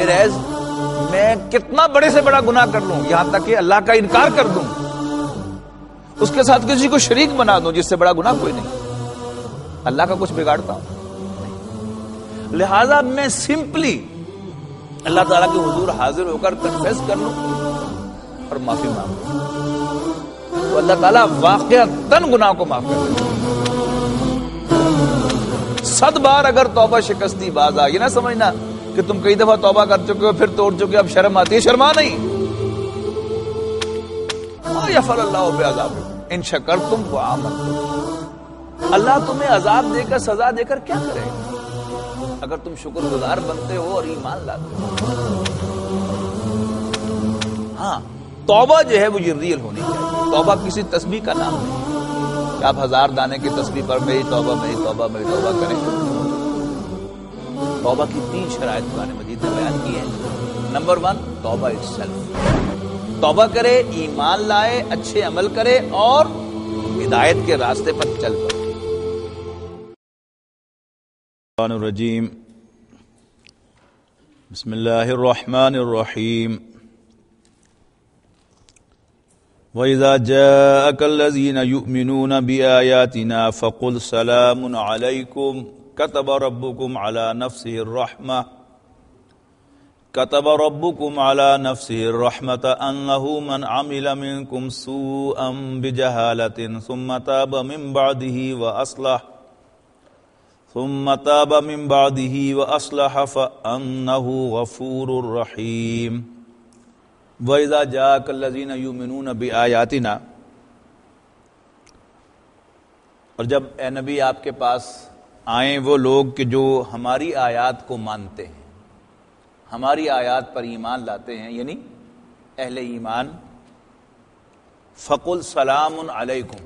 میرے عزیز میں کتنا بڑے سے بڑا گناہ کر لوں، یہاں تک کہ اللہ کا انکار کر دوں، اس کے ساتھ کسی کو شریک بنا دوں، جس سے بڑا گناہ کوئی نہیں، اللہ کا کچھ بگاڑتا ہوں؟ لہذا میں سمپلی اللہ تعالیٰ کے حضور حاضر ہو کر کنفیس کر لوں اور معافی مانگ لوں، تو اللہ تعالیٰ واقعتاً گناہ کو معاف کر دے۔ 100 بار اگر توبہ شکستی باز آ، یہ نہ سمجھنا کہ تم کئی دفعہ توبہ کر چکے ہو پھر توڑ چکے ہو، اب شرم آتی ہے، شرما نہیں۔ ما یفعل اللہ بعذاب ان شکرتم وآمنتم، اللہ تمہیں عذاب دے کر، سزا دے کر کیا کرے گا اگر تم شکر گزار بنتے ہو اور ایمان لاتے ہو۔ ہاں توبہ جو ہے وہ یہ ریئل ہونی چاہیے، توبہ کسی تسبیح کا نام نہیں کہ آپ 1000 دانے کی تسبیح پر میری توبہ میری توبہ میری توبہ کریں۔ توبہ کی 3 شرائط قرآن مجید نے بیان کی ہیں۔ نمبر 1 توبہ اٹسیلف، توبہ کرے، ایمان لائے، اچھے عمل کرے اور ہدایت کے راستے پر چل پڑے۔ الرجیم بسم اللہ الرحمن الرحیم وَإِذَا جَاءَكَ الَّذِينَ يُؤْمِنُونَ بِآيَاتِنَا فَقُلْ سَلَامٌ عَلَيْكُمْ كَتَبَ رَبُّكُمْ عَلَى نَفْسِهِ الرَّحْمَةَ كتب ربكم على نفسه الرحمة أنه من عمل منكم سوءا بجهالة ثم تاب من بعده وأصلح فأنه غفور رحيم وإذا جاءك الذين يؤمنون بآياتنا، اور جب اے نبی آپ کے پاس آئیں وہ لوگ کہ جو ہماری آیات کو مانتے ہیں، ہماری آیات پر ایمان لاتے ہیں، یعنی اہل ایمان، فقل سلام علیکم،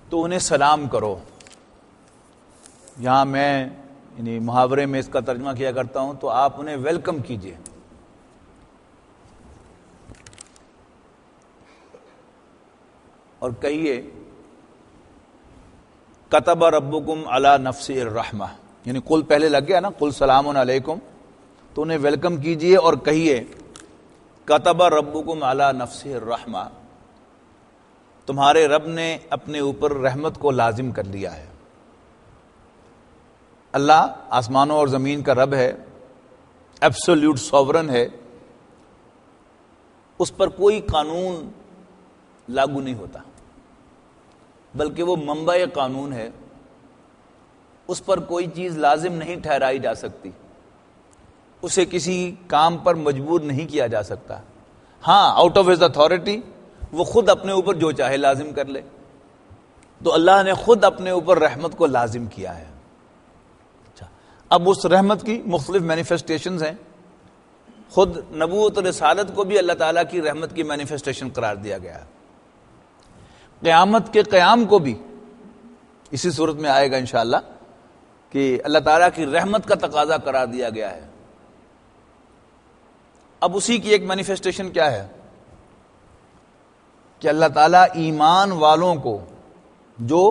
تو انہیں سلام کرو۔ یہاں میں یعنی محاورے میں اس کا ترجمہ کیا کرتا ہوں، تو آپ انہیں ویلکم کیجئے۔ اور کہیے کتب ربکم علی نفسہ الرحمہ، یعنی قل پہلے لگ گیا نا، قل سلام علیکم، تو انہیں ویلکم کیجئے اور کہیے کتب ربکم علی نفسہ الرحمہ، تمہارے رب نے اپنے اوپر رحمت کو لازم کر لیا ہے۔ اللہ آسمانوں اور زمین کا رب ہے، ایبسولوٹ سوورن ہے، اس پر کوئی قانون لاگو نہیں ہوتا، بلکہ وہ منبع قانون ہے، اس پر کوئی چیز لازم نہیں ٹھہرائی جا سکتی، اسے کسی کام پر مجبور نہیں کیا جا سکتا۔ ہاں آؤٹ آف ہز اتھارٹی وہ خود اپنے اوپر جو چاہے لازم کر لے، تو اللہ نے خود اپنے اوپر رحمت کو لازم کیا ہے۔ اچھا، اب اس رحمت کی مختلف مینیفیسٹیشنز ہیں، خود نبوت اور رسالت کو بھی اللہ تعالیٰ کی رحمت کی مینیفیسٹیشن قرار دیا گیا ہے، قیامت کے قیام کو بھی اسی صورت میں آئے گا انشاءاللہ کہ اللہ تعالیٰ کی رحمت کا تقاضا قرار دیا گیا ہے۔ اب اسی کی ایک مینیفیسٹیشن کیا ہے کہ اللہ تعالیٰ ایمان والوں کو جو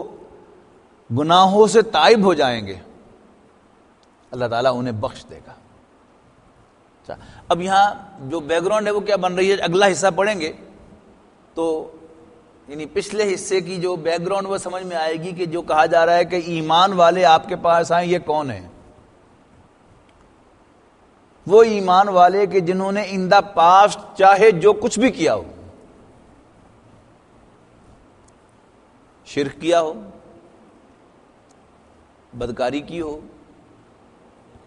گناہوں سے تائب ہو جائیں گے اللہ تعالیٰ انہیں بخش دے گا۔ اچھا، اب یہاں جو بیک گراؤنڈ ہے وہ کیا بن رہی ہے، اگلا حصہ پڑھیں گے تو یعنی پچھلے حصے کی جو بیک گراؤنڈ وہ سمجھ میں آئے گی کہ جو کہا جا رہا ہے کہ ایمان والے آپ کے پاس آئیں، یہ کون ہیں؟ وہ ایمان والے کہ جنہوں نے ان دا پاسٹ چاہے جو کچھ بھی کیا ہو، شرک کیا ہو، بدکاری کی ہو،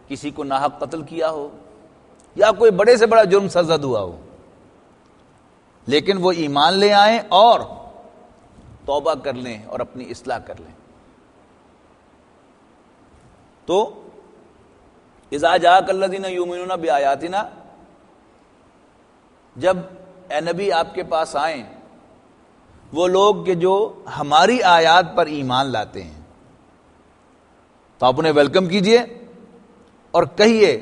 کسی کو ناحق قتل کیا ہو، یا کوئی بڑے سے بڑا جرم سرزد ہوا ہو، لیکن وہ ایمان لے آئیں اور توبہ کر لیں اور اپنی اصلاح کر لیں۔ تو اذا جاءک الذین یؤمنون بآیاتنا، جب اے نبی آپ کے پاس آئیں وہ لوگ کہ جو ہماری آیات پر ایمان لاتے ہیں، تو آپ انہیں ویلکم کیجئے اور کہیے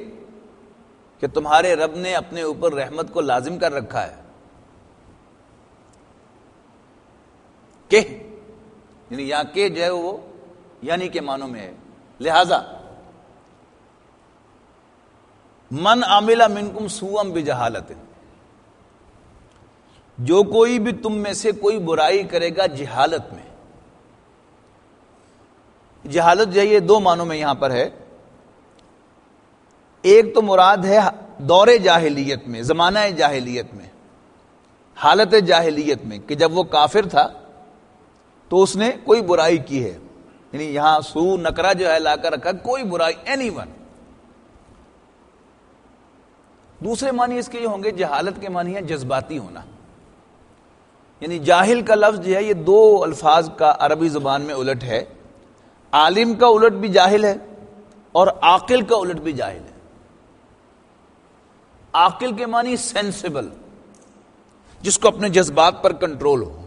کہ تمہارے رب نے اپنے اوپر رحمت کو لازم کر رکھا ہے، کہ یعنی یہاں کہ جو ہے وہ یعنی کے معنوں میں ہے، لہذا من عمل منکم سوءا بجہالت، جو کوئی بھی تم میں سے کوئی برائی کرے گا جہالت میں. جہالت جو ہے یہ دو معنوں میں یہاں پر ہے. ایک تو مراد ہے دور جاہلیت میں، زمانہ جاہلیت میں، حالت جاہلیت میں، کہ جب وہ کافر تھا تو اس نے کوئی برائی کی ہے. یعنی یہاں سو نکرہ جو ہے لا کر رکھا، کوئی برائی، اینی ون. دوسرے معنی اس کے یہ ہوں گے، جہالت کے معنی ہے جذباتی ہونا. یعنی جاہل کا لفظ جو ہے یہ دو الفاظ کا عربی زبان میں الٹ ہے. عالم کا الٹ بھی جاہل ہے اور عاقل کا الٹ بھی جاہل ہے. عاقل کے معنی سینسیبل، جس کو اپنے جذبات پر کنٹرول ہو،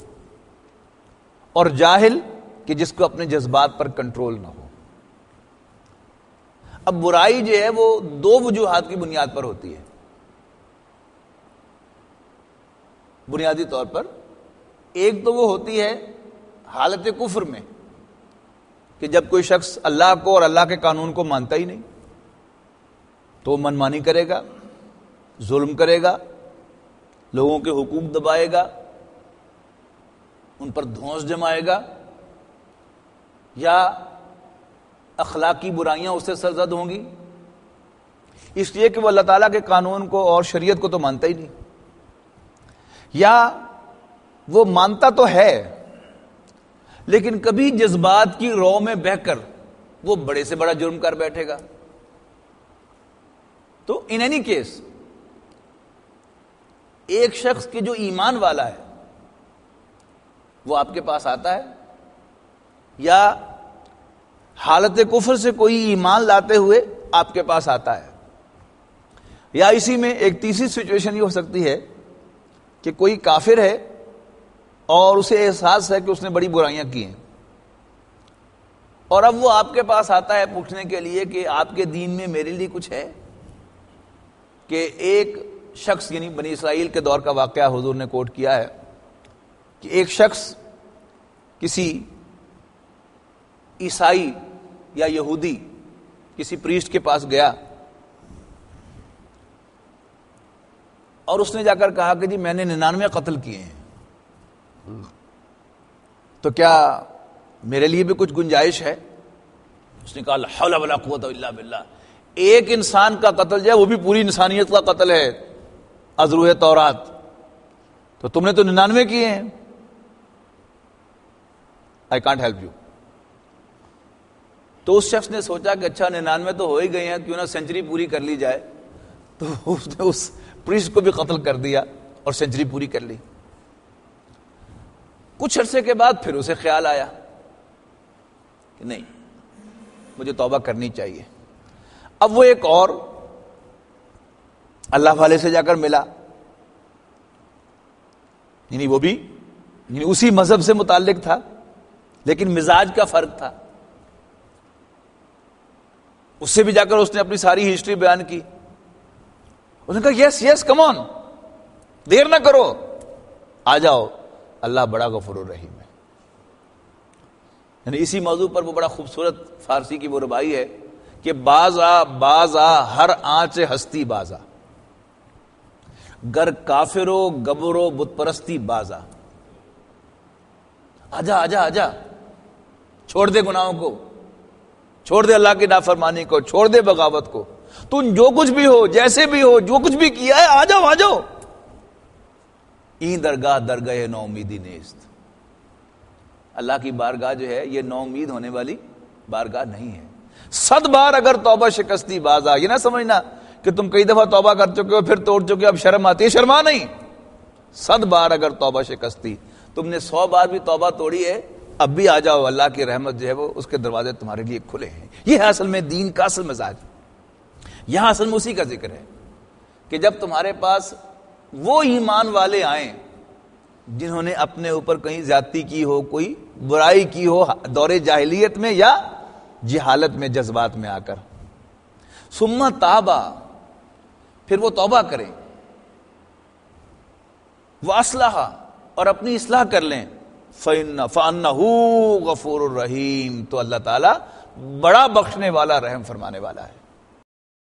اور جاہل کہ جس کو اپنے جذبات پر کنٹرول نہ ہو. اب برائی جو ہے وہ دو وجوہات کی بنیاد پر ہوتی ہے. بنیادی طور پر ایک تو وہ ہوتی ہے حالت کفر میں، کہ جب کوئی شخص اللہ کو اور اللہ کے قانون کو مانتا ہی نہیں تو منمانی کرے گا، ظلم کرے گا، لوگوں کے حقوق دبائے گا، ان پر دھونس جمائے گا، یا اخلاقی برائیاں اس سے سرزد ہوں گی، اس لیے کہ وہ اللہ تعالیٰ کے قانون کو اور شریعت کو تو مانتا ہی نہیں. یا وہ مانتا تو ہے لیکن کبھی جذبات کی رو میں بہہ کر وہ بڑے سے بڑا جرم کر بیٹھے گا. تو ان اینی کیس ایک شخص کے جو ایمان والا ہے وہ آپ کے پاس آتا ہے، یا حالت کفر سے کوئی ایمان لاتے ہوئے آپ کے پاس آتا ہے، یا اسی میں ایک تیسری سچویشن یہ ہو سکتی ہے کہ کوئی کافر ہے اور اسے احساس ہے کہ اس نے بڑی برائیاں کی ہیں، اور اب وہ آپ کے پاس آتا ہے پوچھنے کے لیے کہ آپ کے دین میں میرے لیے کچھ ہے. کہ ایک شخص، یعنی بنی اسرائیل کے دور کا واقعہ حضور نے کوٹ کیا ہے، کہ ایک شخص کسی عیسائی یا یہودی کسی پریسٹ کے پاس گیا اور اس نے جا کر کہا کہ جی میں نے 99 قتل کیے ہیں، تو کیا میرے لیے بھی کچھ گنجائش ہے؟ اس نے کہا لا حول ولا قوت الا باللہ. ایک انسان کا قتل جو ہے وہ بھی پوری انسانیت کا قتل ہے از روح تورات، تو تم نے تو 99 کیے ہیں. I can't help you. تو اس شخص نے سوچا کہ اچھا 99 تو ہو ہی گئے ہیں، کیوں نہ سینچری پوری کر لی جائے. تو اس نے اس پریسٹ کو بھی قتل کر دیا اور سینچری پوری کر لی. کچھ عرصے کے بعد پھر اسے خیال آیا کہ نہیں، مجھے توبہ کرنی چاہیے. اب وہ ایک اور اللہ والے سے جا کر ملا، یعنی وہ بھی اسی مذہب سے متعلق تھا لیکن مزاج کا فرق تھا. اس سے بھی جا کر اس نے اپنی ساری ہسٹری بیان کی. اس نے کہا یس یس کم آن، دیر نہ کرو، آ جاؤ، اللہ بڑا غفور الرحیم ہے. یعنی اسی موضوع پر وہ بڑا خوبصورت فارسی کی وہ ربائی ہے کہ باز آ ہر آنچ ہستی بازا، گر کافرو گبرو بت پرستی بازا. آجا آجا آجا، چھوڑ دے گناہوں کو، چھوڑ دے اللہ کی نافرمانی کو، چھوڑ دے بغاوت کو. تم جو کچھ بھی ہو، جیسے بھی ہو، جو کچھ بھی کیا ہے، آ جاؤ آ جاؤ. این درگاہ درگاہ نو امیدی نیست. اللہ کی بارگاہ جو ہے یہ نو امید ہونے والی بارگاہ نہیں ہے. 100 بار اگر توبہ شکستی بازا، یہ نہ سمجھنا کہ تم کئی دفعہ توبہ کر چکے ہو پھر توڑ چکے ہو اب شرم آتی ہے، شرما نہیں. 100 بار اگر توبہ شکستی، تم نے 100 بار بھی توبہ توڑی ہے، اب بھی آ جاؤ، اللہ کی رحمت جو ہے وہ اس کے دروازے تمہارے لیے کھلے ہیں. یہ ہے اصل میں دین کا اصل مزاج. یہاں اصل میں اسی کا ذکر ہے کہ جب تمہارے پاس وہ ایمان والے آئیں جنہوں نے اپنے اوپر کہیں زیادتی کی ہو، کوئی برائی کی ہو دور جاہلیت میں یا جہالت میں، جذبات میں آ کر، ثم تابا، پھر وہ توبہ کریں، وَأَصْلَحَ، اور اپنی اصلاح کر لیں، فَإِنَّهُ غَفُورٌ رَحِيمٌ، تو اللہ تعالیٰ بڑا بخشنے والا، رحم فرمانے والا ہے.